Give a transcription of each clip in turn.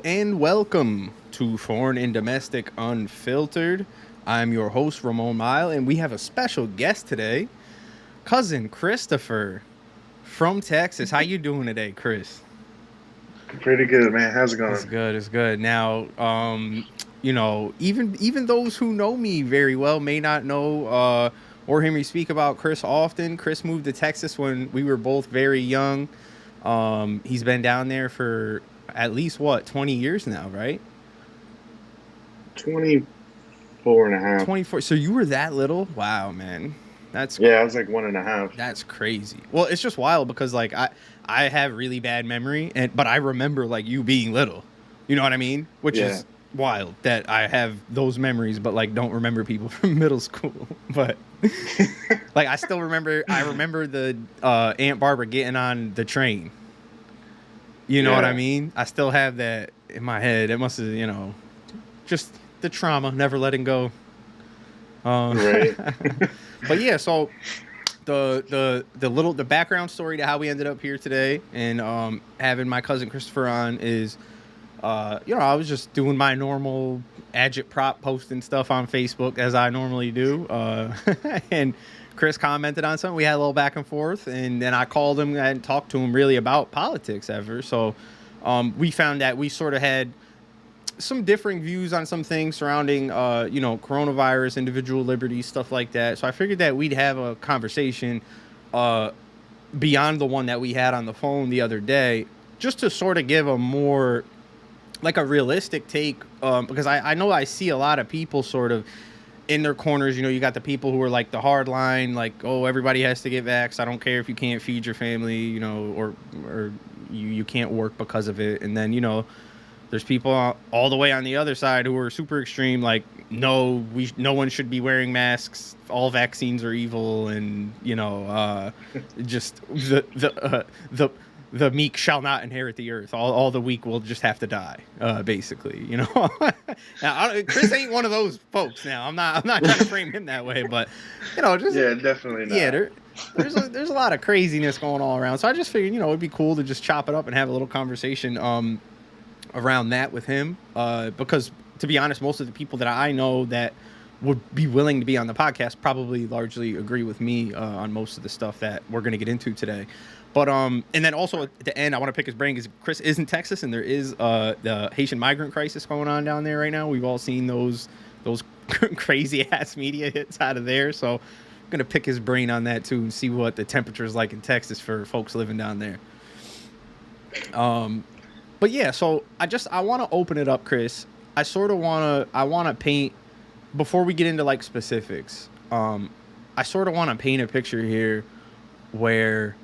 and welcome to Foreign and Domestic Unfiltered. I'm your host, Ramon Mile, and we have a special guest today, cousin Christopher from Texas. How you doing today, Chris? Pretty good, man. How's it It's going? good. It's good. Now, even those who know me very well may not know or hear me speak about Chris often. Chris moved to Texas when we were both very young. He's been down there for at least what 20 years now, right? 24 and a half. 24. So you were that little? Wow, man. That's Yeah, I was like one and a half. that's crazy. Well, it's just wild because like I have really bad memory and but I remember like you being little. You know what I mean? Which Yeah. is wild that I have those memories but like don't remember people from middle school. But like I remember the Aunt Barbara getting on the train. You know what I Yeah. mean? I still have that in my head. It must have, just the trauma, never letting go. Uh, Right. but yeah, so the background story to how we ended up here today and having my cousin Christopher on is I was just doing my normal agitprop posting stuff on Facebook as I normally do, and Chris commented on something. We had a little back and forth, and then I called him and talked to him really about politics ever. So we found that we sort of had some differing views on some things surrounding, coronavirus, individual liberties, stuff like that. So I figured that we'd have a conversation uh, beyond the one that we had on the phone the other day, just to sort of give a more like a realistic take, because I know I see a lot of people sort of in their corners. You got the people who are like the hard line, like, oh, everybody has to get vaxxed. I don't care if you can't feed your family, or you can't work because of it. And then there's people all the way on the other side who are super extreme, like, no one should be wearing masks. All vaccines are evil, and just the meek shall not inherit the earth. All the weak will just have to die, basically. Now, Chris ain't one of those folks. Now, I'm not trying to frame him that way, but just Yeah, definitely yeah, not. there's a lot of craziness going all around. So I just figured, it'd be cool to just chop it up and have a little conversation around that with him, because to be honest, most of the people that I know that would be willing to be on the podcast probably largely agree with me on most of the stuff that we're going to get into today. But and then also at the end, I want to pick his brain because Chris is in Texas and there is the Haitian migrant crisis going on down there right now. We've all seen those crazy ass media hits out of there. So I'm gonna pick his brain on that too and see what the temperature is like in Texas for folks living down there. Um, but yeah, so I want to open it up, Chris. I want to paint before we get into like specifics. I sort of want to paint a picture here where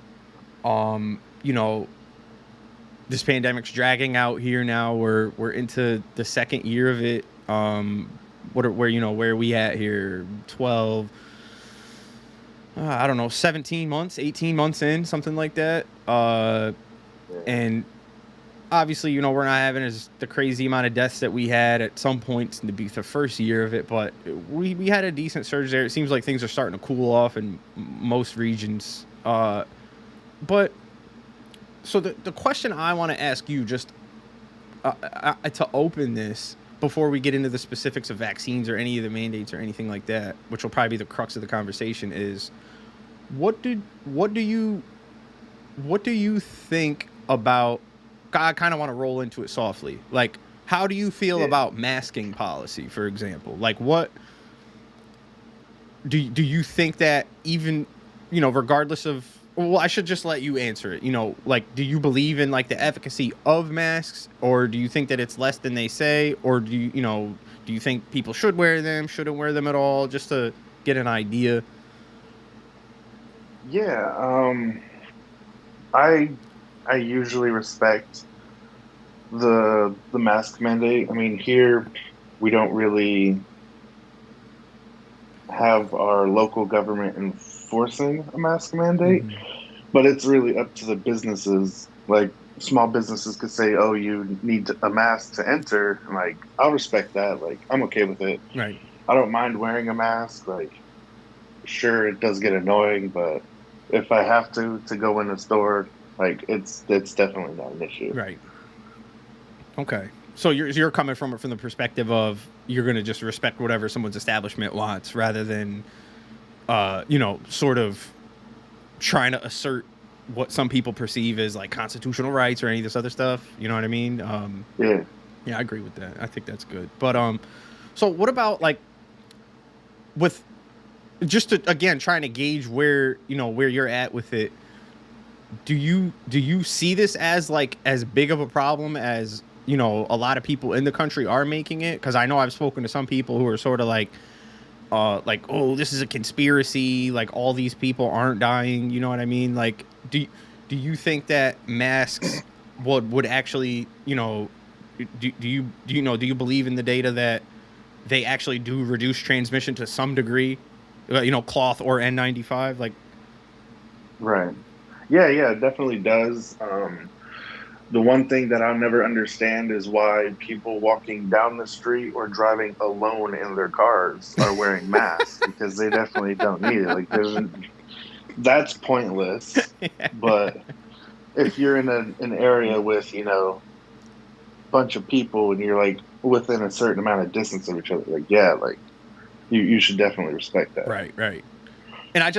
um, you know, this pandemic's dragging out here now. We're into the second year of it. Where we at here? 12. I don't know, 17 months, 18 months in, something like that. Yeah. And obviously, we're not having as the crazy amount of deaths that we had at some points to be the first year of it, but we had a decent surge there. It seems like things are starting to cool off in most regions. But so the question I want to ask you, just to open this before we get into the specifics of vaccines or any of the mandates or anything like that, which will probably be the crux of the conversation, is what did what do you think about? I kind of want to roll into it softly. Like, how do you feel Yeah. about masking policy, for example? Like, what do you think that even, regardless of, well, I should just let you answer it. Like, do you believe in like the efficacy of masks, or do you think that it's less than they say, or do you think people should wear them, shouldn't wear them at all, just to get an idea? Yeah. I I usually respect the mask mandate. I mean, here we don't really have our local government enforcing a mask mandate, Hmm. but it's really up to the businesses. Like small businesses could say, "Oh, you need a mask to enter." And like, I'll respect that. Like, I'm okay with it. Right. I don't mind wearing a mask. Like, sure, it does get annoying, but if I have to go in a store, like it's definitely not an issue. Right. Okay. So you're coming from it from the perspective of you're going to just respect whatever someone's establishment wants rather than, sort of trying to assert what some people perceive as like constitutional rights or any of this other stuff. You know what I mean? Yeah. Yeah, I agree with that. I think that's good. But so what about like with just to, again, trying to gauge where you're at with it. Do you see this as like as big of a problem as, a lot of people in the country are making it? Because I know I've spoken to some people who are sort of like, oh, this is a conspiracy. Like all these people aren't dying. You know what I mean? Like, do you think that masks would actually, do you believe in the data that they actually do reduce transmission to some degree? Cloth or N95, like. Right. Yeah, it definitely does. The one thing that I'll never understand is why people walking down the street or driving alone in their cars are wearing masks because they definitely don't need it. Like, that's pointless. Yeah. But if you're in an area with, bunch of people and you're like within a certain amount of distance of each other, like, yeah, like you should definitely respect that. Right. And I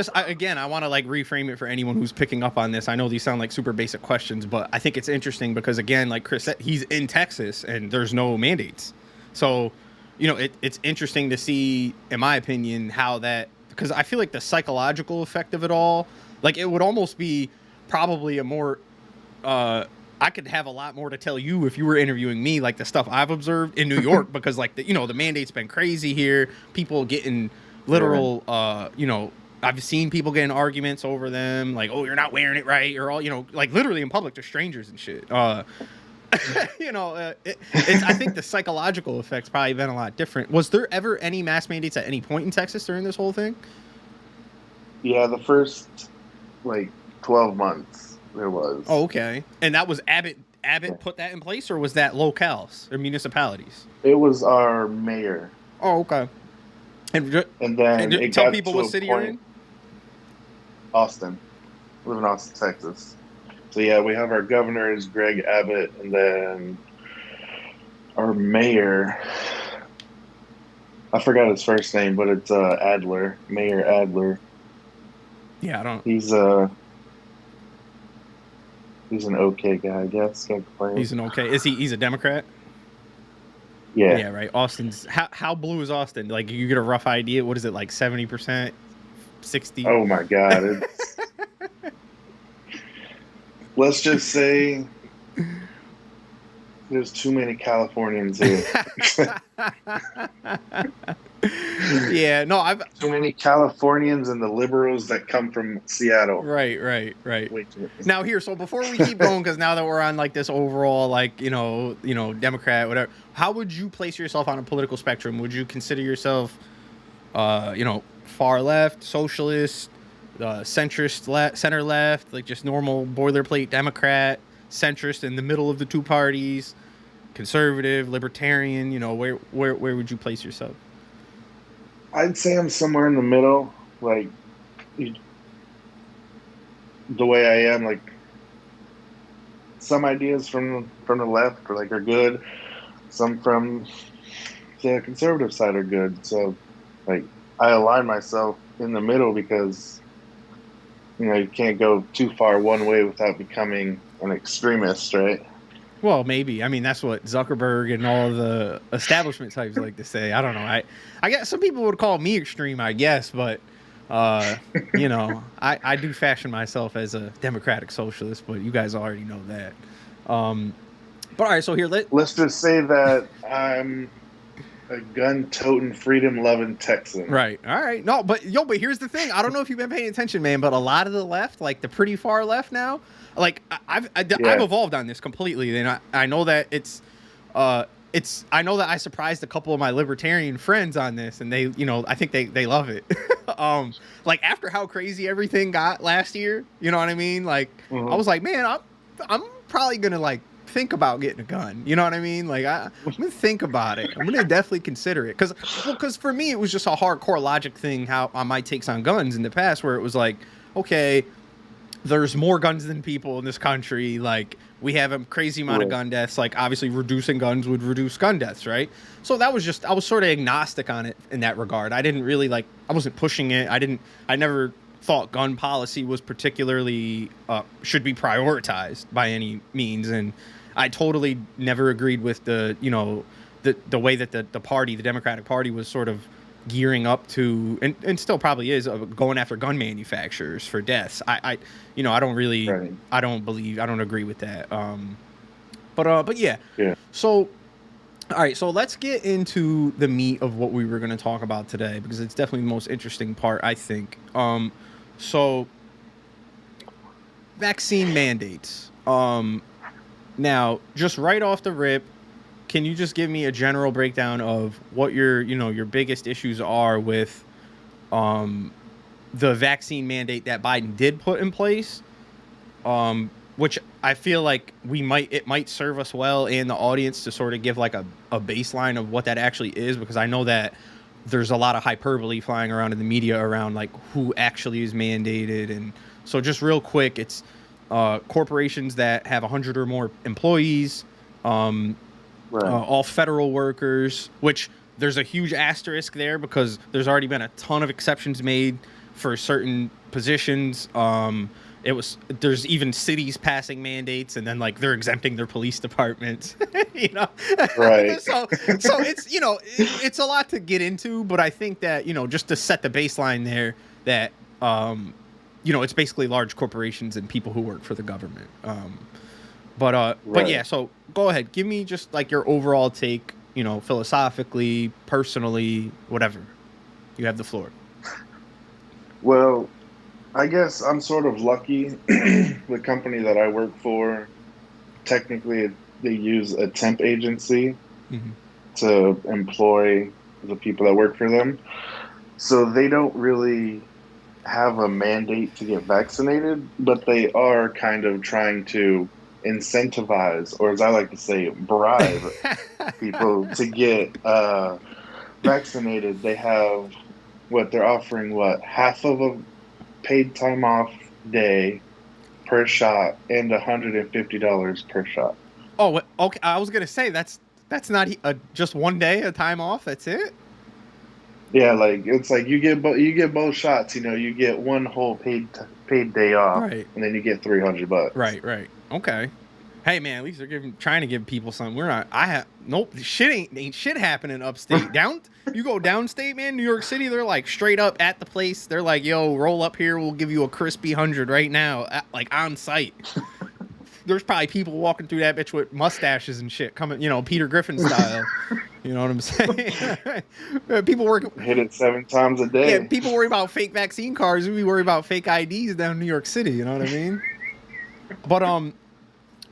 want to like reframe it for anyone who's picking up on this. I know these sound like super basic questions, but I think it's interesting because, again, like Chris said, he's in Texas and there's no mandates. So, it's interesting to see, in my opinion, how that, because I feel like the psychological effect of it all, like it would almost be probably a more, I could have a lot more to tell you if you were interviewing me, like the stuff I've observed in New York, because like the mandate's been crazy here. People getting literal, I've seen people getting arguments over them, like, oh, you're not wearing it right, or all, like literally in public to strangers and shit. I think the psychological effect's probably been a lot different. Was there ever any mask mandates at any point in Texas during this whole thing? Yeah, the first 12 months there was. Oh, okay. And that was Abbott put that in place, or was that locales or municipalities? It was our mayor. Oh, okay. And then it tell got people to what a city you're in. Austin. I live in Austin, Texas. So yeah, we have our governor is Greg Abbott, and then our mayor, I forgot his first name, but it's Adler, Mayor Adler. Yeah, I don't. He's an okay guy, I guess. Can't complain. He's an okay. He's a Democrat? Yeah. Yeah, right. Austin's how blue is Austin? Like, you get a rough idea. What is it, like 70%, 60? Oh my God! Let's just say there's too many Californians here. Yeah, no, too many Californians and the liberals that come from Seattle. Right. Now here, so before we keep going, because now that we're on like this overall, like Democrat, whatever, how would you place yourself on a political spectrum? Would you consider yourself, far left, socialist, centrist, center left, like just normal boilerplate Democrat, centrist in the middle of the two parties, conservative, libertarian? Where would you place yourself? I'd say I'm somewhere in the middle, like the way I am. Like some ideas from the left are good, some from the conservative side are good. So, like, I align myself in the middle because you can't go too far one way without becoming an extremist, right? Well, maybe. I mean, that's what Zuckerberg and all of the establishment types like to say. I don't know. I guess some people would call me extreme, I guess, but I do fashion myself as a democratic socialist, but you guys already know that. But all right, so here let's just say that I'm a gun-toting, freedom-loving Texan. Right. All right. No, but here's the thing. I don't know if you've been paying attention, man, but a lot of the left, like the pretty far left now, like I've evolved on this completely, and I know that I know that I surprised a couple of my libertarian friends on this, and they, I think they love it. Like after how crazy everything got last year, you know what I mean? Like I was like, man, I'm probably gonna like think about getting a gun. You know what I mean? Like I'm gonna think about it. I'm gonna definitely consider it because for me it was just a hardcore logic thing. How on my takes on guns in the past, where it was like, okay, there's more guns than people in this country. Like we have a crazy amount of Right. gun deaths. Like obviously, reducing guns would reduce gun deaths, right? So that was just I was sort of agnostic on it in that regard. I didn't really like I wasn't pushing it. I never thought gun policy was particularly should be prioritized by any means, and I totally never agreed with the way that the Democratic Party was sort of gearing up to and still probably is going after gun manufacturers for deaths. I don't really Right. I don't agree with that. But yeah. Yeah. So all right, so let's get into the meat of what we were going to talk about today because it's definitely the most interesting part, I think. So vaccine mandates. Now, just right off the rip, can you just give me a general breakdown of what your biggest issues are with the vaccine mandate that Biden did put in place? Which I feel like it might serve us well and the audience to sort of give like a baseline of what that actually is, because I know that there's a lot of hyperbole flying around in the media around like who actually is mandated. And so just real quick, it's corporations that have 100 or more employees, Right. all federal workers, which there's a huge asterisk there because there's already been a ton of exceptions made for certain positions. There's even cities passing mandates and then like they're exempting their police departments, Right. so it's it's a lot to get into, but I think that just to set the baseline there that it's basically large corporations and people who work for the government. But Right. yeah, so go ahead, give me just like your overall take, philosophically, personally, whatever. You have the floor. Well, I guess I'm sort of lucky. The company that I work for, technically, they use a temp agency Mm-hmm. to employ the people that work for them. So they don't really have a mandate to get vaccinated, but they are kind of trying to incentivize, or as I like to say, bribe people to get vaccinated. They have they're offering half of a paid time off day per shot and $150 per shot. Oh, okay. I was gonna say that's not just one day of time off. That's it. Yeah, like it's like you get both shots. You get one whole paid day off, Right. and then you get $300. Right. Okay. Hey man, at least they're trying to give people something. We're not. Nope. Shit ain't shit happening upstate. You go downstate, man. New York City, they're like straight up at the place. They're like, yo, roll up here. We'll give you a crispy 100 right now, like on site. There's probably people walking through that bitch with mustaches and shit, coming, Peter Griffin style. You know what I'm saying? People work. Hit it 7 times a day. Yeah, people worry about fake vaccine cards. We worry about fake IDs down in New York City. You know what I mean? But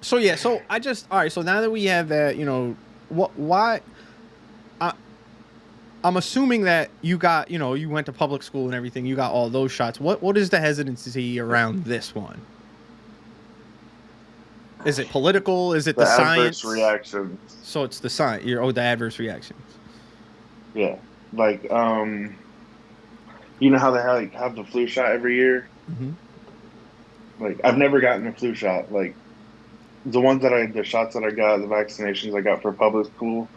so yeah, so all right. So now that we have that, why? I'm assuming that you got, you went to public school and everything. You got all those shots. What is the hesitancy around this one? Is it political? Is it the science? Adverse reactions. So it's the science. The adverse reactions. Yeah, like you know how they have the flu shot every year. Mm-hmm. Like I've never gotten a flu shot. Like the shots that I got, the vaccinations I got for public school,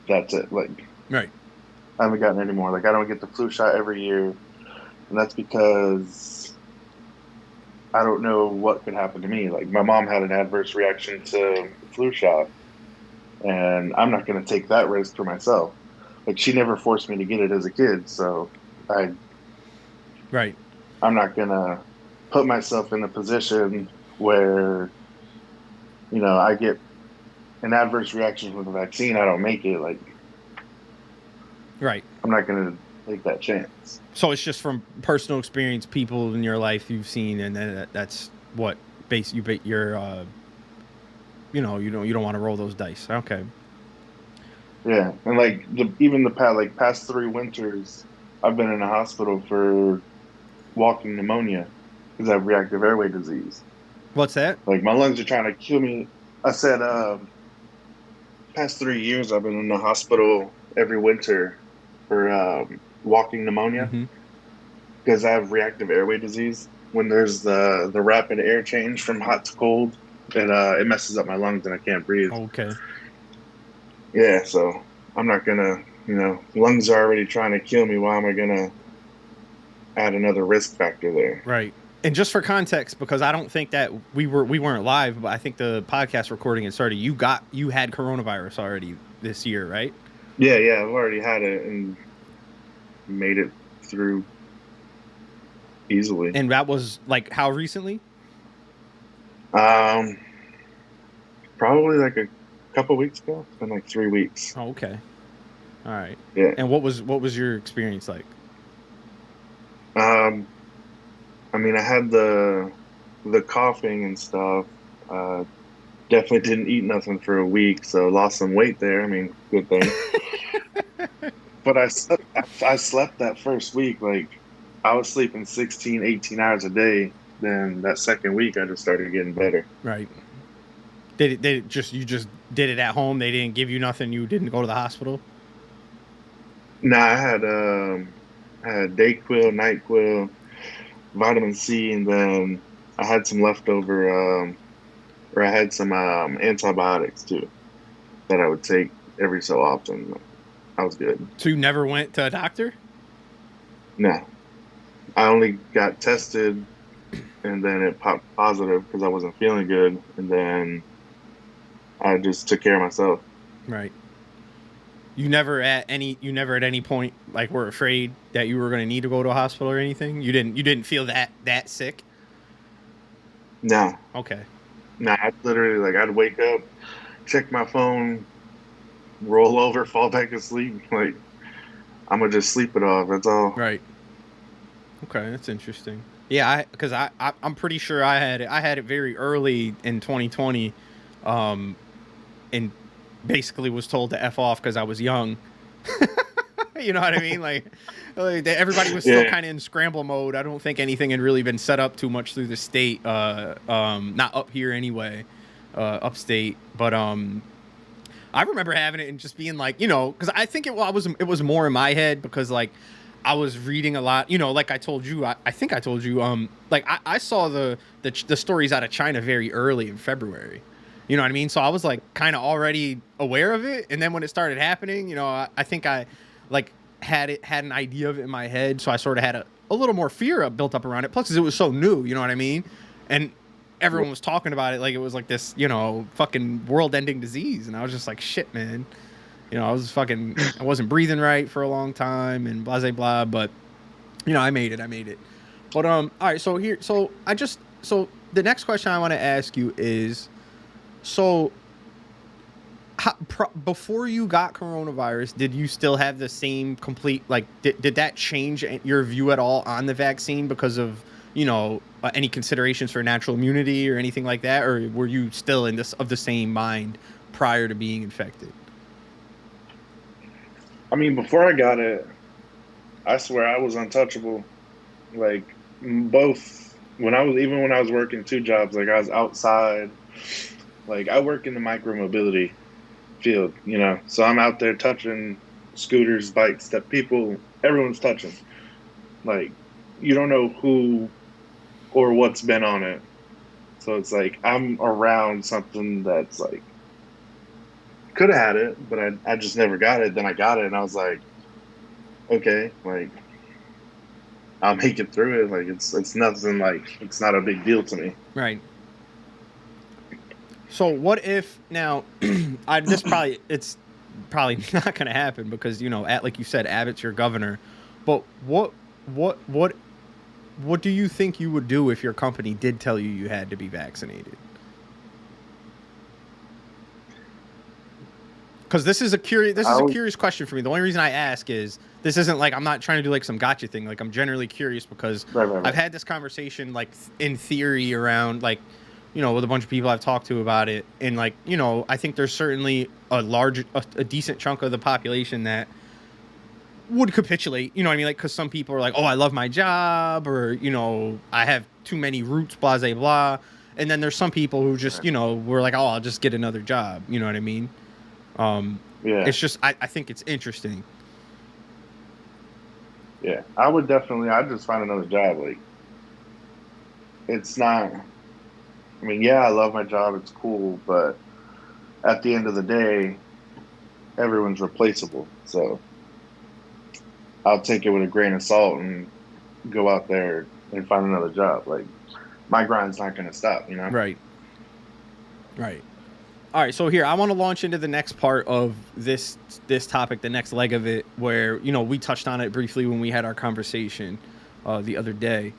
that's it. Like Right. I haven't gotten any more. Like I don't get the flu shot every year, and that's because I don't know what could happen to me. Like my mom had an adverse reaction to the flu shot, and I'm not going to take that risk for myself. Like she never forced me to get it as a kid, so I'm not going to put myself in a position where I get an adverse reaction from the vaccine. I don't make it. Like Right. I'm not going to take that chance. So it's just from personal experience, people in your life you've seen, and then that's what you don't want to roll those dice. Okay. Yeah, and like even the past 3 winters, I've been in a hospital for walking pneumonia because I have reactive airway disease. What's that? Like my lungs are trying to kill me. I said, past 3 years I've been in the hospital every winter for walking pneumonia because I have reactive airway disease. When there's the rapid air change from hot to cold, it messes up my lungs and I can't breathe. Okay. Yeah, so I'm not gonna, lungs are already trying to kill me. Why am I gonna add another risk factor there? Right. And just for context, because I don't think that we weren't live, but I think the podcast recording had started. You had coronavirus already this year, right? Yeah, I've already had it and made it through easily. And that was like how recently? Probably like a couple weeks ago. It's been like 3 weeks. Oh, okay. All right. Yeah. And what was your experience like? I mean, I had the coughing and stuff. Definitely didn't eat nothing for a week, so lost some weight there. I mean, good thing. But I slept that first week. Like, I was sleeping 16, 18 hours a day. Then that second week, I just started getting better. Right. You just did it at home? They didn't give you nothing? You didn't go to the hospital? No, I had Dayquil, NyQuil, vitamin C, and then I had some leftover, or I had some antibiotics too that I would take every so often. I was good. So you never went to a doctor? No, I only got tested, and then it popped positive because I wasn't feeling good, and then I just took care of myself. Right. You never at any point like were afraid that you were going to need to go to a hospital or anything? You didn't feel that sick? No. Okay. No, I literally, like, I'd wake up, check my phone, roll over, fall back asleep. Like, I'm gonna just sleep it off. That's all. Right. Okay, that's interesting. Yeah, I'm pretty sure I had it very early in 2020, and basically was told to F off because I was young. You know what I mean? Like everybody was still kind of in scramble mode. I don't think anything had really been set up too much through the state. Not up here anyway, upstate. But I remember having it and just being like, because I think it was more in my head because like I was reading a lot. Like I told you, I think I told you, like I saw the stories out of China very early in February. You know what I mean? So I was like kind of already aware of it. And then when it started happening, I think I like had an idea of it in my head. So I sort of had a little more fear built up around it. Plus, 'cause it was so new, you know what I mean? And everyone was talking about it like it was like this, fucking world ending disease. And I was just like, shit, man. I wasn't breathing right for a long time and blah, blah, blah. But, I made it. But, all right. So the next question I want to ask you is, so, before you got coronavirus, did you still have the same complete, like, did that change your view at all on the vaccine because of, any considerations for natural immunity or anything like that? Or were you still of the same mind prior to being infected? I mean, before I got it, I swear I was untouchable. Like, both, when I was working 2 jobs, like I was outside. Like, I work in the micro-mobility field, so I'm out there touching scooters, bikes that everyone's touching. Like, you don't know who or what's been on it. So it's like I'm around something that's like, could have had it, but I just never got it. Then I got it, and I was like, okay, like, I'll make it through it. Like, it's nothing, like, it's not a big deal to me. Right. So what if now? It's probably not going to happen because like you said, Abbott's your governor. But what do you think you would do if your company did tell you had to be vaccinated? Because this is a curious question for me. The only reason I ask is this isn't like I'm not trying to do like some gotcha thing. Like I'm generally curious because Right. I've had this conversation like in theory around like. With a bunch of people I've talked to about it. And like, I think there's certainly a decent chunk of the population that would capitulate, you know what I mean? Like, cause some people are like, oh, I love my job or, I have too many roots, blah, blah, blah. And then there's some people who just, were like, oh, I'll just get another job. You know what I mean? Yeah. It's just, I think it's interesting. Yeah. I'd just find another job. Like, it's not, I mean, yeah, I love my job. It's cool, but at the end of the day, everyone's replaceable. So I'll take it with a grain of salt and go out there and find another job. Like my grind's not going to stop, you know? Right. Right. All right, so here I want to launch into the next part of this topic, the next leg of it, where we touched on it briefly when we had our conversation the other day.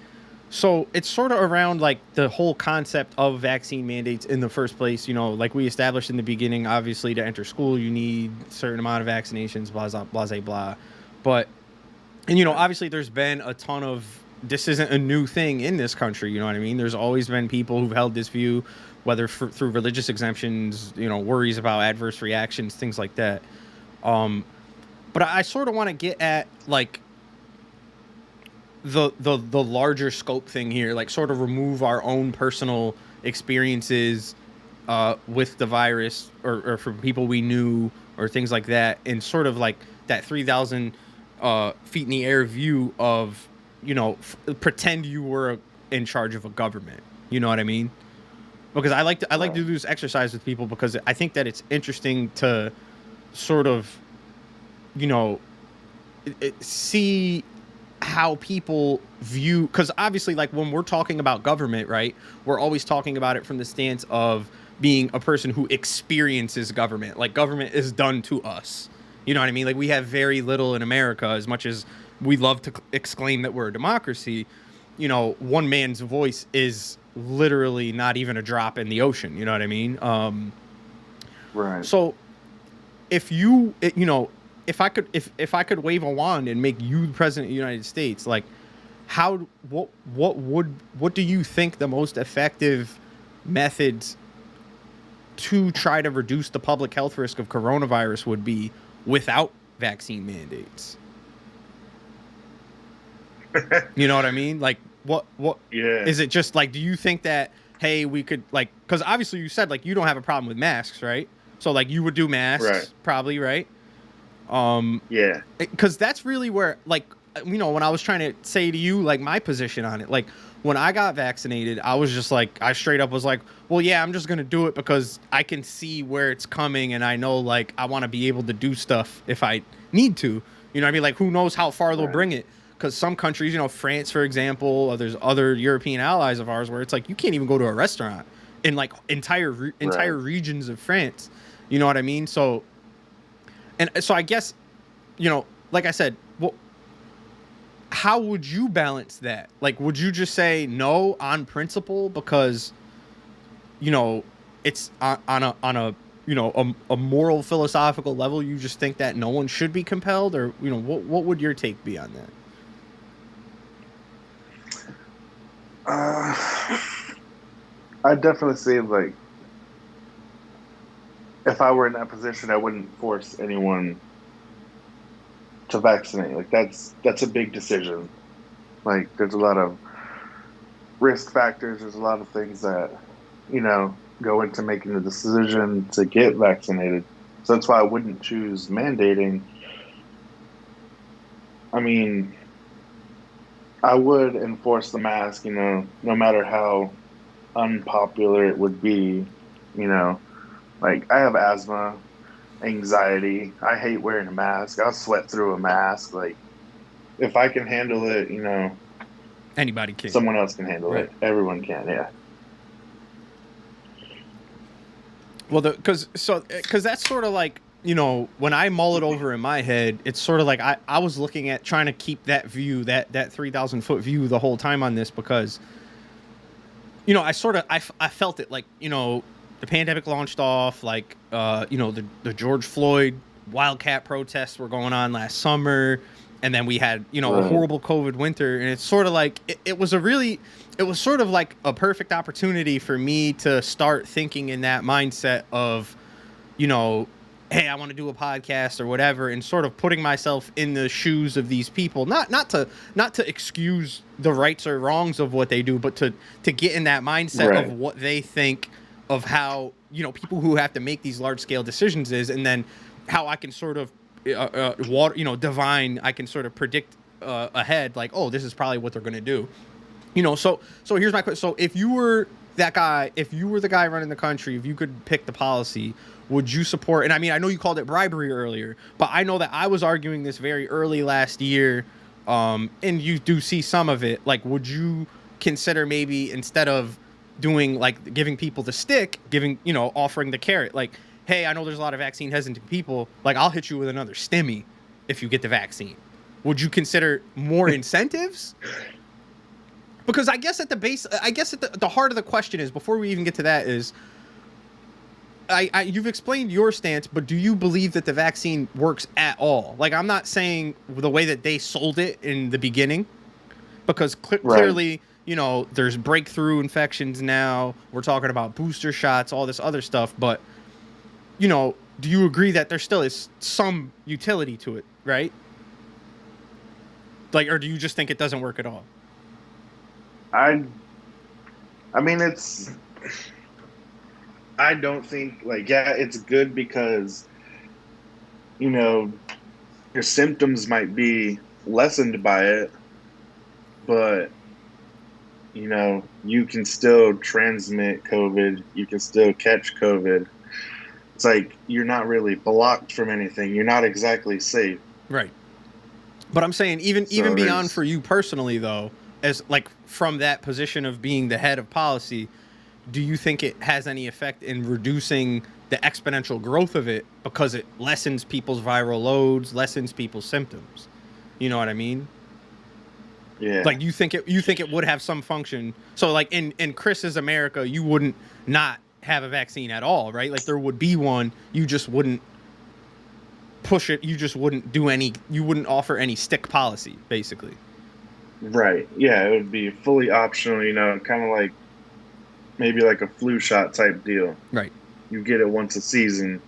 So it's sort of around like the whole concept of vaccine mandates in the first place. Like we established in the beginning, obviously to enter school you need a certain amount of vaccinations, blah blah blah blah. But obviously there's been a ton of, this isn't a new thing in this country. You know what I mean? There's always been people who've held this view, whether through religious exemptions, worries about adverse reactions, things like that. But I sort of want to get at like the larger scope thing here, like sort of remove our own personal experiences with the virus or from people we knew or things like that, and sort of like that 3,000 feet in the air view of, pretend you were in charge of a government. You know what I mean? Because I like to do this exercise with people because I think that it's interesting to sort of, see how people view, because obviously like when we're talking about government, right, we're always talking about it from the stance of being a person who experiences government. Like government is done to us. You know what I mean? Like we have very little in America, as much as we love to exclaim that we're a democracy. One man's voice is literally not even a drop in the ocean. You know what I mean? Right. So if if I could wave a wand and make you the president of the United States, like what do you think the most effective methods to try to reduce the public health risk of coronavirus would be without vaccine mandates? You know what I mean? Like what Yeah. is it? Just like, do you think that, hey, we could, like, because obviously you said like you don't have a problem with masks, right? So like you would do masks, Right. probably, right? Yeah. Because that's really where, like, when I was trying to say to you, like, my position on it, like, when I got vaccinated, I was just like, I straight up was like, well, yeah, I'm just going to do it because I can see where it's coming. And I know, like, I want to be able to do stuff if I need to. You know what I mean? Like, who knows how far they'll bring it? Because some countries, France, for example, or there's other European allies of ours where it's like, you can't even go to a restaurant in, like, entire regions of France. You know what I mean? So I guess, like I said, well, how would you balance that? Like, would you just say no on principle because, it's on a a moral philosophical level, you just think that no one should be compelled, or what would your take be on that? I'd definitely say, like, if I were in that position, I wouldn't force anyone to vaccinate. Like that's a big decision. Like there's a lot of risk factors. There's a lot of things that go into making the decision to get vaccinated. So that's why I wouldn't choose mandating. I mean, I would enforce the mask. No matter how unpopular it would be. Like I have asthma, anxiety. I hate wearing a mask. I'll sweat through a mask. Like if I can handle it, Anybody can. Someone else can handle Right. it. Everyone can, yeah. Well, because that's sort of like, when I mull it over in my head, it's sort of like I was looking at trying to keep that view, that 3,000-foot view the whole time on this, because, I felt it like, the pandemic launched off, like, the George Floyd Wildcat protests were going on last summer. And then we had, a horrible COVID winter. And it's sort of like, it was sort of like a perfect opportunity for me to start thinking in that mindset of, hey, I want to do a podcast or whatever, and sort of putting myself in the shoes of these people, not to excuse the rights or wrongs of what they do, but to get in that mindset of what they think of how, people who have to make these large scale decisions is, and then how I can sort of divine, I can sort of predict ahead, like, oh, this is probably what they're going to do. So here's my question. So if you were that guy, if you were the guy running the country, if you could pick the policy, would you support? And I mean, I know you called it bribery earlier, but I know that I was arguing this very early last year, and you do see some of it. Like, would you consider maybe instead of doing like giving people the stick, offering the carrot, like, hey, I know there's a lot of vaccine hesitant people, like I'll hit you with another stimmy if you get the vaccine. Would you consider more incentives? Because I guess at the heart of the question is, before we even get to that, is you've explained your stance, but do you believe that the vaccine works at all? Like, I'm not saying the way that they sold it in the beginning, because clearly, there's breakthrough infections now. We're talking about booster shots, all this other stuff. But, do you agree that there still is some utility to it, right? Like, or do you just think it doesn't work at all? I mean, I don't think, like, yeah, it's good because, your symptoms might be lessened by it, but, you can still transmit COVID. You can still catch COVID. It's like you're not really blocked from anything. You're not exactly safe. Right. But I'm saying even beyond for you personally, though, as like from that position of being the head of policy, do you think it has any effect in reducing the exponential growth of it because it lessens people's viral loads, lessens people's symptoms? You know what I mean? Yeah. Like, you think it would have some function. So like in Chris's America, you wouldn't not have a vaccine at all, right? Like, there would be one, you just wouldn't push it, you wouldn't offer any stick policy, basically. Right. Yeah, it would be fully optional, kind of like maybe like a flu shot type deal. Right. You get it once a season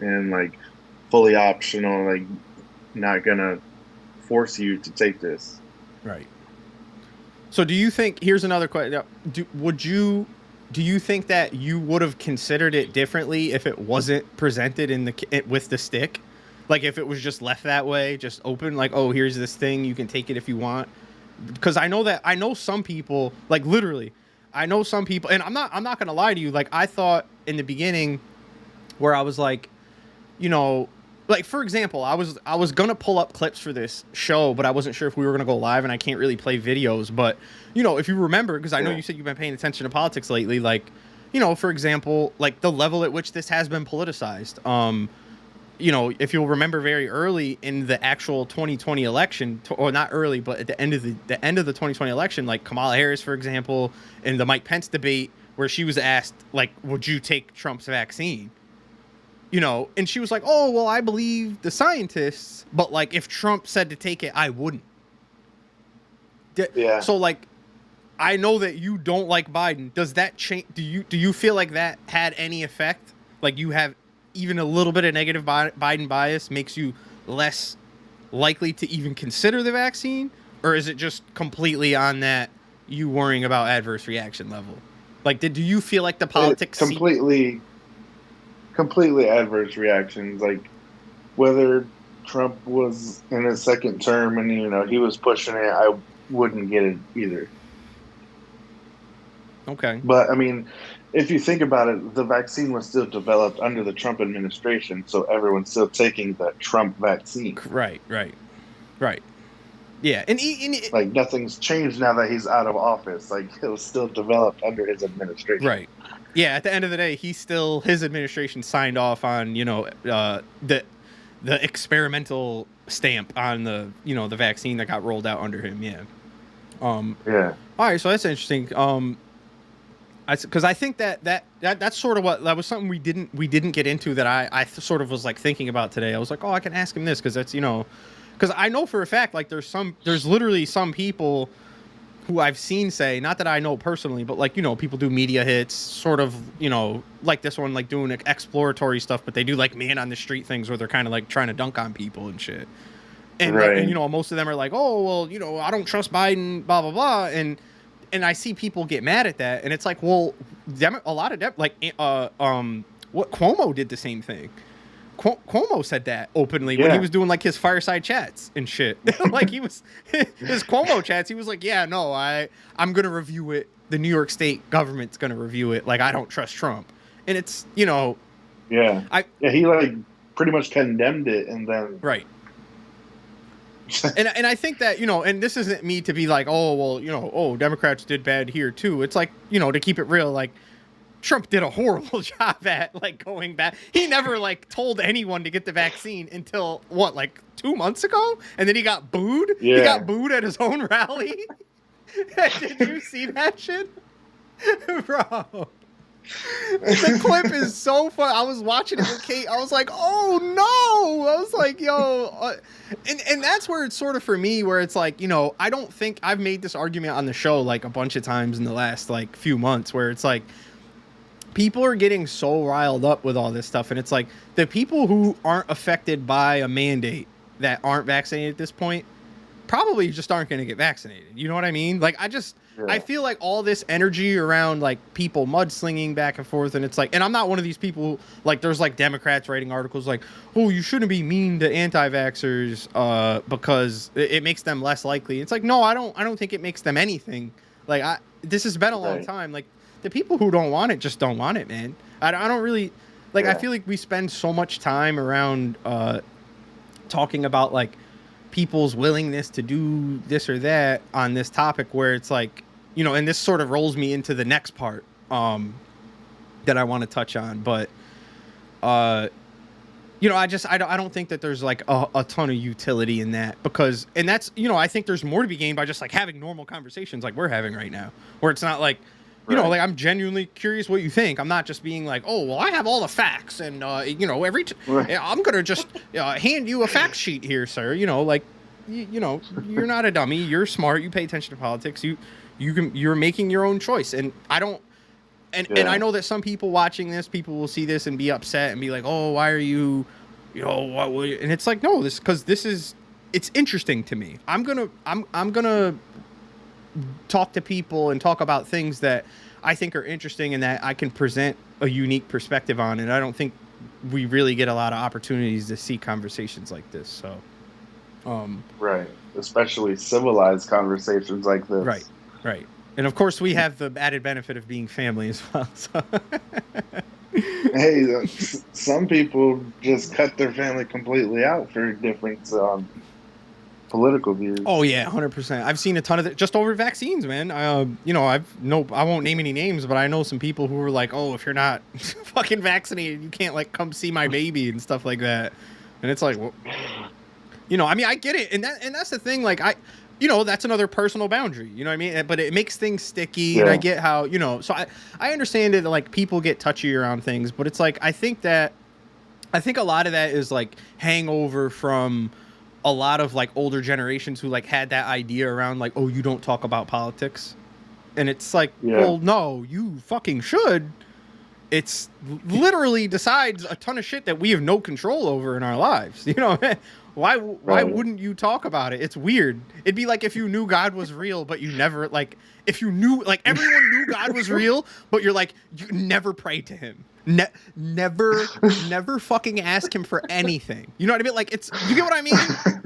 and like fully optional, like not gonna force you to take this. Right. So do you think, here's another question. Do you think that you would have considered it differently if it wasn't presented with the stick? Like, if it was just left that way, just open, like, oh, here's this thing, you can take it if you want. Because I know some people, like, literally, and I'm not gonna lie to you, like, I thought in the beginning where I was like, like, for example, I was gonna pull up clips for this show, but I wasn't sure if we were gonna go live, and I can't really play videos. But if you remember, because I know you said you've been paying attention to politics lately, like, for example, like the level at which this has been politicized. If you'll remember, very early in the actual 2020 election, or not early, but at the end of the 2020 election, like Kamala Harris, for example, in the Mike Pence debate, where she was asked, like, would you take Trump's vaccine? And she was like, oh, well, I believe the scientists, but like, if Trump said to take it, I wouldn't. Yeah. So like, I know that you don't like Biden. Does that change? Do you feel like that had any effect? Like, you have even a little bit of negative Biden bias makes you less likely to even consider the vaccine? Or is it just completely on that you worrying about adverse reaction level? Like, do you feel like the politics completely adverse reactions? Like, whether Trump was in his second term and he was pushing it, I wouldn't get it either. Okay. But I mean, if you think about it, the vaccine was still developed under the Trump administration, so everyone's still taking the Trump vaccine. Right. Yeah, and like, nothing's changed now that he's out of office. Like, it was still developed under his administration. Right. Yeah, at the end of the day, his administration signed off on, the experimental stamp on the, the vaccine that got rolled out under him. Yeah. Yeah. All right, so that's interesting. Because I think that's sort of that was something we didn't get into that I sort of was like thinking about today. I was like, oh, I can ask him this because that's because I know for a fact, like, there's literally some people who I've seen say, not that I know personally, but like, people do media hits, sort of, like this one, like doing exploratory stuff, but they do like man on the street things where they're kind of like trying to dunk on people and shit. And, right. And most of them are like, oh, well, I don't trust Biden, blah, blah, blah. And I see people get mad at that. And it's like, well, a lot of them, like, what Cuomo did the same thing. Cuomo said that openly when he was doing like his fireside chats and shit. Like, he was his Cuomo chats. He was like, yeah, no, I'm going to review it the New York State government's going to review it. Like, I don't trust Trump. And it's, you know, Yeah. He like pretty much condemned it, and then right. And I think that, you know, and this isn't me to be like, oh, well, you know, oh, Democrats did bad here too. It's like, you know, to keep it real, like, Trump did a horrible job at like going back. He never like told anyone to get the vaccine until what, like 2 months ago, and then he got booed. Yeah. He got booed at his own rally. Did you see that shit, bro? The clip is so fun. I was watching it with Kate. I was like, oh no. I was like, yo. And that's where it's sort of for me, where it's like, you know, I don't think I've made this argument on the show like a bunch of times in the last like few months, where it's like people are getting so riled up with all this stuff. And it's like the people who aren't affected by a mandate that aren't vaccinated at this point probably just aren't going to get vaccinated. You know what I mean? Like, I feel like all this energy around like people mudslinging back and forth, and it's like, and I'm not one of these people, like there's like Democrats writing articles like, oh, you shouldn't be mean to anti-vaxxers because it makes them less likely. It's like, no, I don't think it makes them anything. Like, this has been a long time. Like, the people who don't want it just don't want it, man. I don't really, like, I feel like we spend so much time around talking about like people's willingness to do this or that on this topic, where it's like, you know, and this sort of rolls me into the next part that I want to touch on. But, you know, I don't think that there's like a ton of utility in that, because, and that's, you know, I think there's more to be gained by just like having normal conversations like we're having right now, where it's not like, you know, like I'm genuinely curious what you think. I'm not just being like, oh, well, I have all the facts, and you know, I'm gonna just hand you a fact sheet here, sir. You know, like, you know, you're not a dummy. You're smart. You pay attention to politics. You're making your own choice, and I don't. And I know that some people watching this, people will see this and be upset and be like, oh, why are you, you know, what? And it's like, no, because it's interesting to me. I'm gonna talk to people and talk about things that I think are interesting and that I can present a unique perspective on. And I don't think we really get a lot of opportunities to see conversations like this. So, right. Especially civilized conversations like this. Right. And of course we have the added benefit of being family as well. So. Hey, some people just cut their family completely out for different political views. Oh yeah, 100%. I've seen a ton of it just over vaccines, man. You know, I won't name any names, but I know some people who were like, "Oh, if you're not fucking vaccinated, you can't like come see my baby and stuff like that." And it's like, well, you know, I mean, I get it, and that's the thing. Like, you know, that's another personal boundary. You know what I mean? But it makes things sticky, and I get how, you know. So I understand it. Like, people get touchy around things, but it's like I think a lot of that is like hangover from a lot of like older generations who like had that idea around like, oh, you don't talk about politics. And it's like, well, no, you fucking should. It's literally decides a ton of shit that we have no control over in our lives. You know, why wouldn't you talk about it? It's weird. It'd be like if you knew God was real, but you never, like, if you knew, like, everyone knew God was real, but you're like, you never prayed to him. Never fucking ask him for anything. You know what I mean? Like, you get what I mean?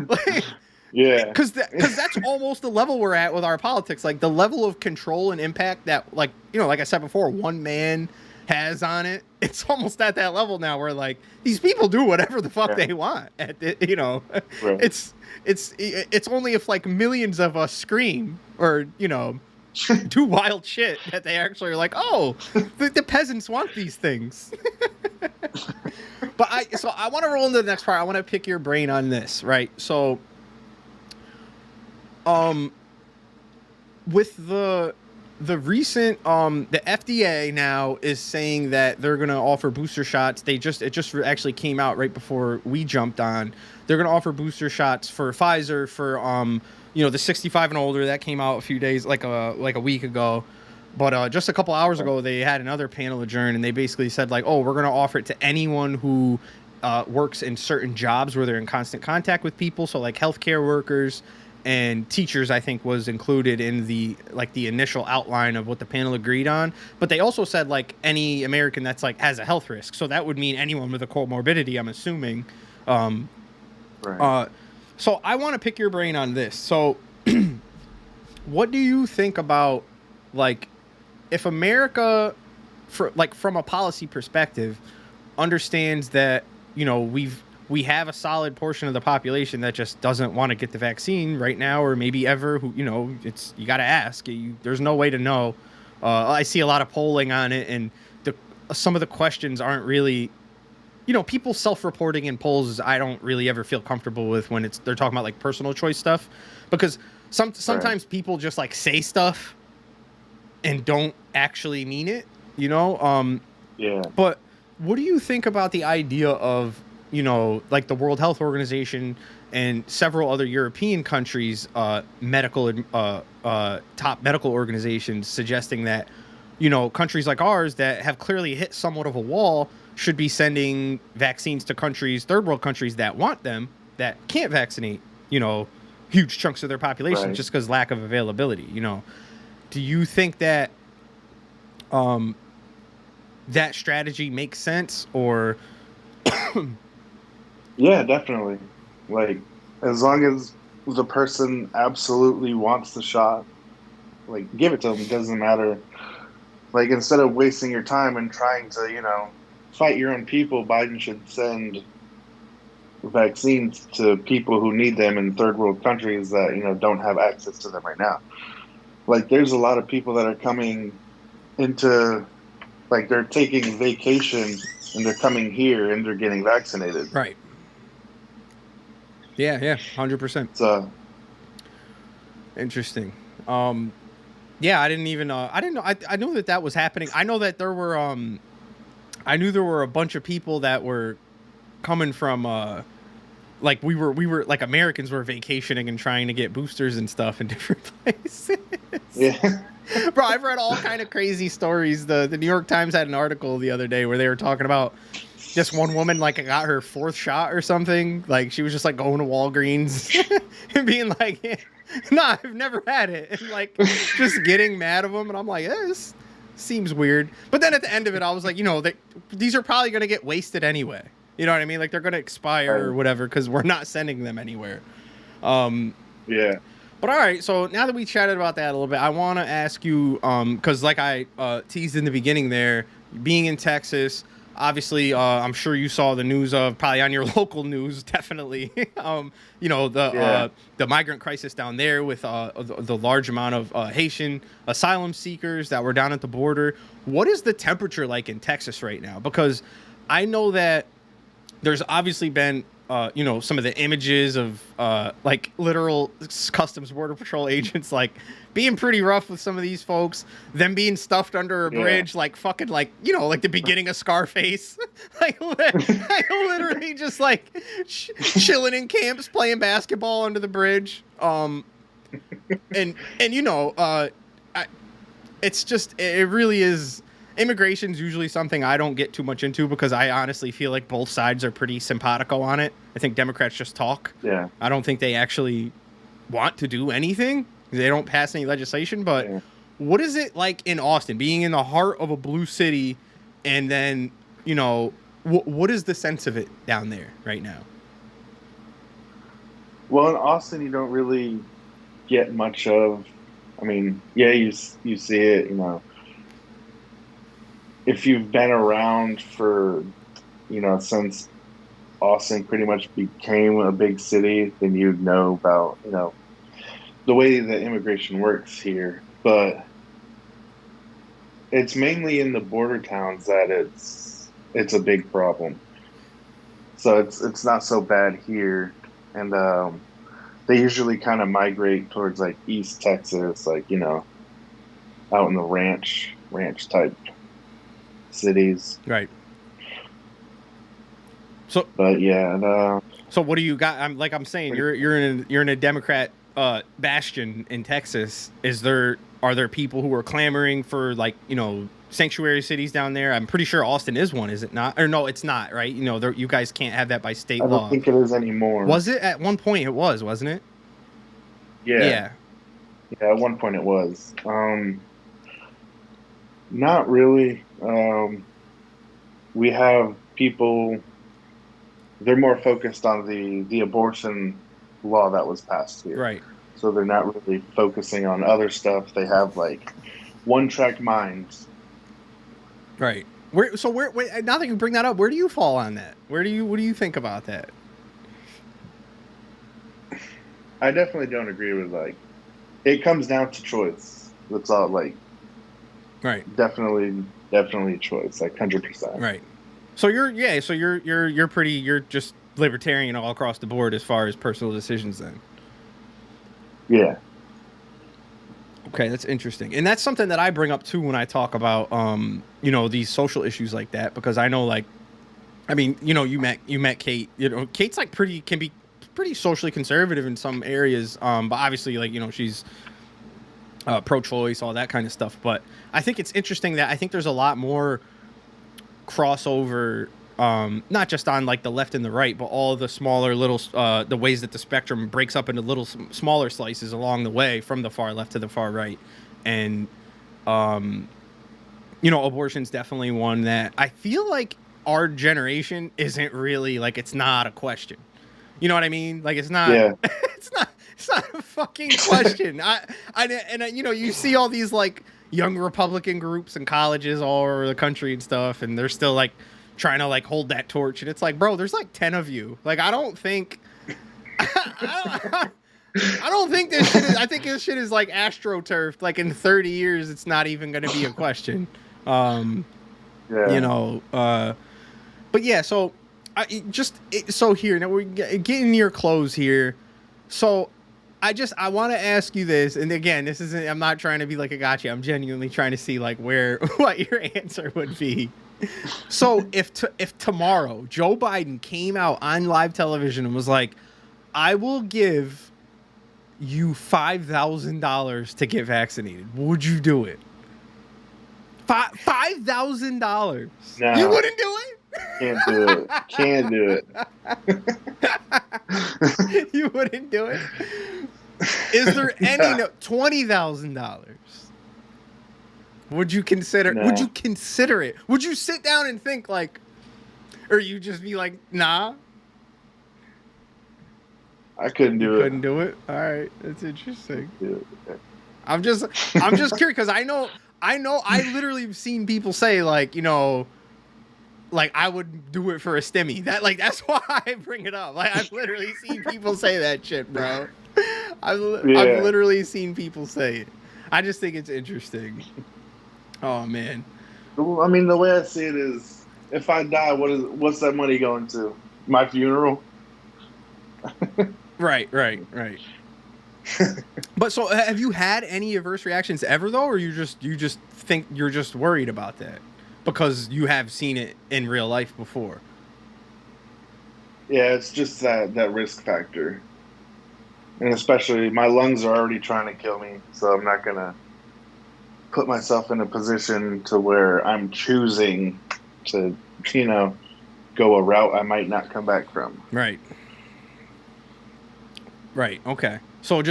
Like, yeah. Because that's almost the level we're at with our politics. Like, the level of control and impact that, like, you know, like I said before, one man has on it. It's almost at that level now where, like, these people do whatever the fuck they want. You know, it's only if, like, millions of us scream or, you know, do wild shit that they actually are like, oh, the peasants want these things. But I want to roll into the next part. I want to pick your brain on this, right? So, with the recent, the FDA now is saying that they're going to offer booster shots. It just actually came out right before we jumped on. They're going to offer booster shots for Pfizer for, you know, the 65 and older. That came out a few days, like a week ago. But just a couple hours ago, they had another panel adjourn, and they basically said, like, oh, we're going to offer it to anyone who works in certain jobs where they're in constant contact with people. So, like, healthcare workers and teachers, I think, was included in the initial outline of what the panel agreed on. But they also said, like, any American that's, like, has a health risk. So that would mean anyone with a comorbidity, I'm assuming. Right. So I want to pick your brain on this. So what do you think about, like, if America, from a policy perspective, understands that we have a solid portion of the population that just doesn't want to get the vaccine right now or maybe ever, who it's, you got to ask, there's no way to know. I see a lot of polling on it, and some of the questions aren't really, people self-reporting in polls. I don't really ever feel comfortable with when they're talking about like personal choice stuff, because sometimes people just like say stuff and don't actually mean it, Yeah. But what do you think about the idea of, like the World Health Organization and several other European countries, top medical organizations suggesting that, countries like ours that have clearly hit somewhat of a wall should be sending vaccines to third world countries that want them, that can't vaccinate, huge chunks of their population, Right. just because lack of availability, Do you think that that strategy makes sense, or? Yeah, definitely. Like, as long as the person absolutely wants the shot, like, give it to them. It doesn't matter. Like, instead of wasting your time and trying to, fight your own people, Biden should send vaccines to people who need them in third world countries that, don't have access to them right now. Like, there's a lot of people that are coming into, like, they're taking vacation and they're coming here and they're getting vaccinated. Right. Yeah, 100%. So interesting. Yeah, I didn't even know. I didn't know. I knew that was happening. I know that there were. I knew there were a bunch of people that were coming from. Like we were like Americans were vacationing and trying to get boosters and stuff in different places. yeah. Bro, I've read all kind of crazy stories. The New York Times had an article the other day where they were talking about just one woman like got her 4th shot or something. Like she was just like going to Walgreens and being like, "Nah, I've never had it," and like just getting mad at them. And I'm like, this seems weird. But then at the end of it, I was like, these are probably gonna get wasted anyway. You know what I mean? Like they're gonna expire or whatever because we're not sending them anywhere. Yeah. But all right, so now that we chatted about that a little bit, I want to ask you, because like I teased in the beginning there, being in Texas, obviously, I'm sure you saw the news of, probably on your local news, definitely, the migrant crisis down there with the large amount of Haitian asylum seekers that were down at the border. What is the temperature like in Texas right now? Because I know that there's obviously been some of the images of like literal Customs Border Patrol agents like being pretty rough with some of these folks, them being stuffed under a bridge, like fucking like the beginning of Scarface, like literally just like chilling in camps playing basketball under the bridge, it's just, it really is. Immigration's usually something I don't get too much into because I honestly feel like both sides are pretty simpatico on it. I think Democrats just talk. Yeah. I don't think they actually want to do anything. They don't pass any legislation. But what is it like in Austin, being in the heart of a blue city, and then, what is the sense of it down there right now? Well, in Austin, you don't really get much of, you see it, if you've been around for, since Austin pretty much became a big city, then you'd know about, the way that immigration works here. But it's mainly in the border towns that it's a big problem. So it's not so bad here. And they usually kind of migrate towards like East Texas, like, out in the ranch type cities. Right. So what do you got? I'm saying you're in a Democrat bastion in Texas. Are there people who are clamoring for sanctuary cities down there? I'm pretty sure Austin is one, is it not? Or no, it's not, right? You guys can't have that by state law. I don't think it is anymore. Was it at one point? It was, wasn't it? Yeah, at one point it was. Not really. We have people, they're more focused on the abortion law that was passed here. Right. So they're not really focusing on other stuff. They have one-track minds. Right. Where now that you bring that up, where do you fall on that? What do you think about that? I definitely don't agree with like it comes down to choice. That's all like Right. definitely choice, like 100%. Right. So you're just libertarian all across the board as far as personal decisions then. Yeah. Okay, that's interesting. And that's something that I bring up too when I talk about these social issues like that, because I know like I mean, you met Kate. Kate's like can be pretty socially conservative in some areas. But obviously like, she's pro-choice, all that kind of stuff. But I think it's interesting that I think there's a lot more crossover, not just on like the left and the right, but all the smaller little the ways that the spectrum breaks up into little smaller slices along the way from the far left to the far right. And abortion's definitely one that I feel like our generation isn't really like, it's not a question. You know what I mean? Like it's not Yeah. it's not a fucking question. You see all these like young Republican groups and colleges all over the country and stuff, and they're still like trying to like hold that torch, and it's like, bro, there's like 10 of you. Like I don't think I don't think this shit is, I think this shit is like astroturfed. Like in 30 years it's not even going to be a question. Yeah. But yeah, so so here now we're getting near close here. So I want to ask you this, and again, this isn't. I'm not trying to be like a gotcha. I'm genuinely trying to see like what your answer would be. So if tomorrow Joe Biden came out on live television and was like, "I will give you $5,000 to get vaccinated," would you do it? $5,000? No. You wouldn't do it? Can't do it. You wouldn't do it? Is there any $20,000? Would you consider? No. Would you consider it? Would you sit down and think like, or you just be like, nah? I couldn't do it. Couldn't do it. All right, that's interesting. I'm just curious because I know I literally have seen people say like, like I would do it for a stimmy. That's why I bring it up. Like I've literally seen people say that shit, bro. I've literally seen people say it. I just think it's interesting. Oh man. I mean, the way I see it is, if I die, what's that money going to? My funeral. Right. But so, have you had any adverse reactions ever though, or you just think you're just worried about that because you have seen it in real life before? Yeah, it's just that risk factor, and especially my lungs are already trying to kill me, so I'm not gonna put myself in a position to where I'm choosing to, go a route I might not come back from. Right. Okay. So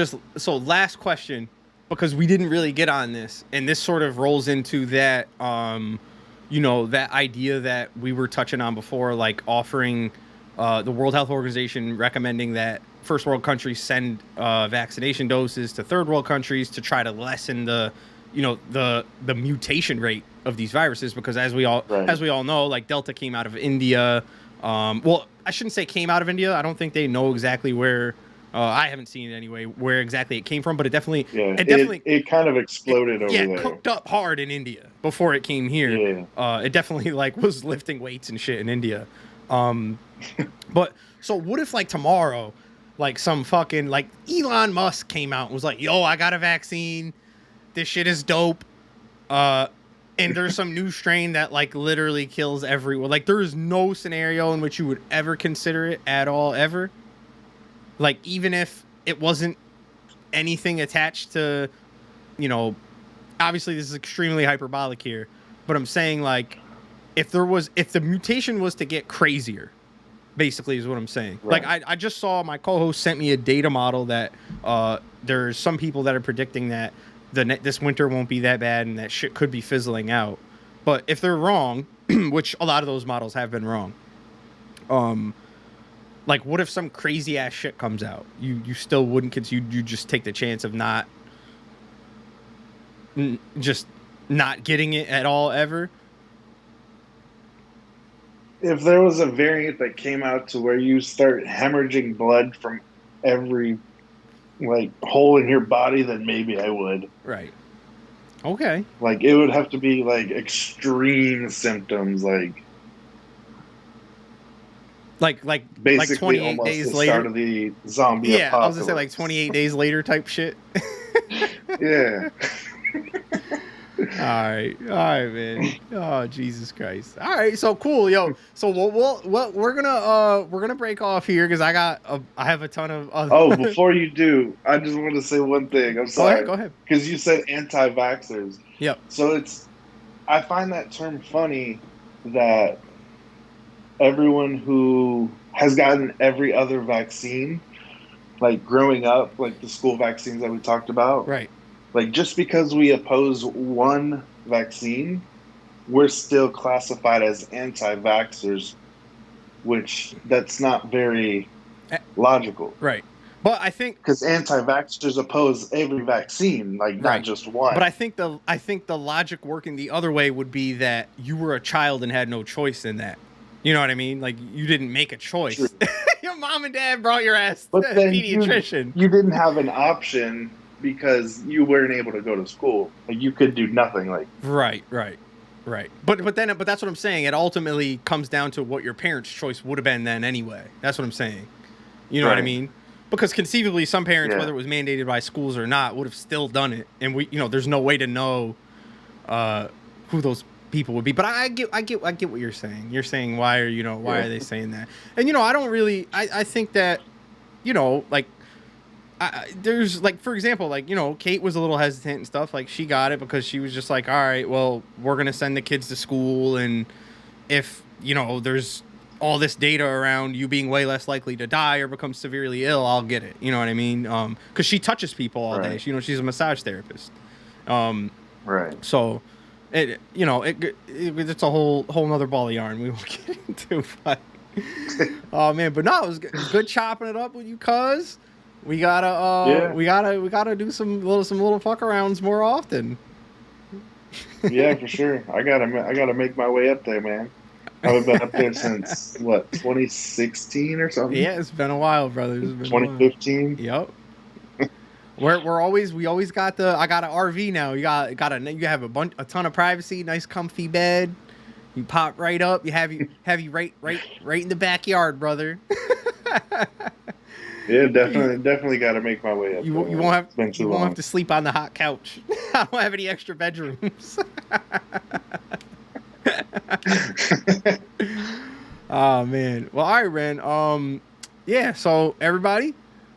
last question, because we didn't really get on this, and this sort of rolls into that, that idea that we were touching on before, like offering the World Health Organization recommending that first world countries send vaccination doses to third world countries to try to lessen the mutation rate of these viruses, because as we all know, like Delta came out of India. Well, I shouldn't say came out of India. I don't think they know exactly where. I haven't seen it anyway, where exactly it came from, but it definitely it kind of exploded over there. Yeah, cooked up hard in India before it came here. Yeah. It definitely like was lifting weights and shit in India. But so what if like tomorrow, like some fucking like Elon Musk came out and was like, "Yo, I got a vaccine. This shit is dope." And there's some new strain that like literally kills everyone. Like there is no scenario in which you would ever consider it at all, ever. Like, even if it wasn't anything attached to, obviously this is extremely hyperbolic here, but I'm saying like, if the mutation was to get crazier, basically is what I'm saying. Right. Like I just saw my co-host sent me a data model that there's some people that are predicting that this winter won't be that bad and that shit could be fizzling out. But if they're wrong, which a lot of those models have been wrong, like, what if some crazy ass shit comes out? You still wouldn't, because you just take the chance of not just not getting it at all ever? If there was a variant that came out to where you start hemorrhaging blood from every like hole in your body, then maybe I would. Right. Okay. Like it would have to be like extreme symptoms, Like basically 28 almost days the later. start of the zombie Yeah, I was apocalypse. gonna say like 28 days later type shit. Yeah. All right, man. Oh, Jesus Christ. All right, so cool, yo. So we're gonna break off here because I have a ton of other. Oh, before you do, I just want to say one thing. I'm sorry. Go ahead. Because you said anti-vaxxers. Yep. So I find that term funny that everyone who has gotten every other vaccine, like growing up, like the school vaccines that we talked about, Right. like just because we oppose one vaccine, we're still classified as anti-vaxxers, which that's not very logical. Right. But I think Because anti-vaxxers oppose every vaccine, like not Right. just one. But I think the logic working the other way would be that you were a child and had no choice in that. You know what I mean? Like you didn't make a choice. True. Your mom and dad brought your ass to But a then pediatrician. you didn't have an option because you weren't able to go to school. Like you could do nothing. Like Right. But that's what I'm saying. It ultimately comes down to what your parents' choice would have been then anyway. That's what I'm saying. You know what I Right. mean? Because conceivably, some parents, Yeah. whether it was mandated by schools or not, would have still done it, and there's no way to know who those people would be. But I get what you're saying. You're saying why are they saying that? And I don't really. I think that like. There's like, for example, like, Kate was a little hesitant and stuff. Like she got it because she was just like, all right, well, we're going to send the kids to school. And if, there's all this data around you being way less likely to die or become severely ill, I'll get it. You know what I mean? Cause she touches people all day. Right. She's a massage therapist. right. So it's a whole nother ball of yarn we won't get into, but oh man, but no, it was good chopping it up with you, cuz. We gotta do some little fuck arounds more often. Yeah, for sure. I gotta make my way up there, man. I haven't been up there since what, 2016 or something? Yeah, it's been a while, brother. It's been 2015. Yep. I got an RV now. You have a ton of privacy, nice comfy bed. You pop right up. You have you right in the backyard, brother. Yeah, definitely got to make my way up. You there. won't have to sleep on the hot couch. I don't have any extra bedrooms. Oh man. Well, all right, man. Yeah. So everybody,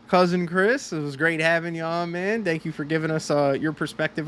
cousin Chris, it was great having you on, man. Thank you for giving us your perspective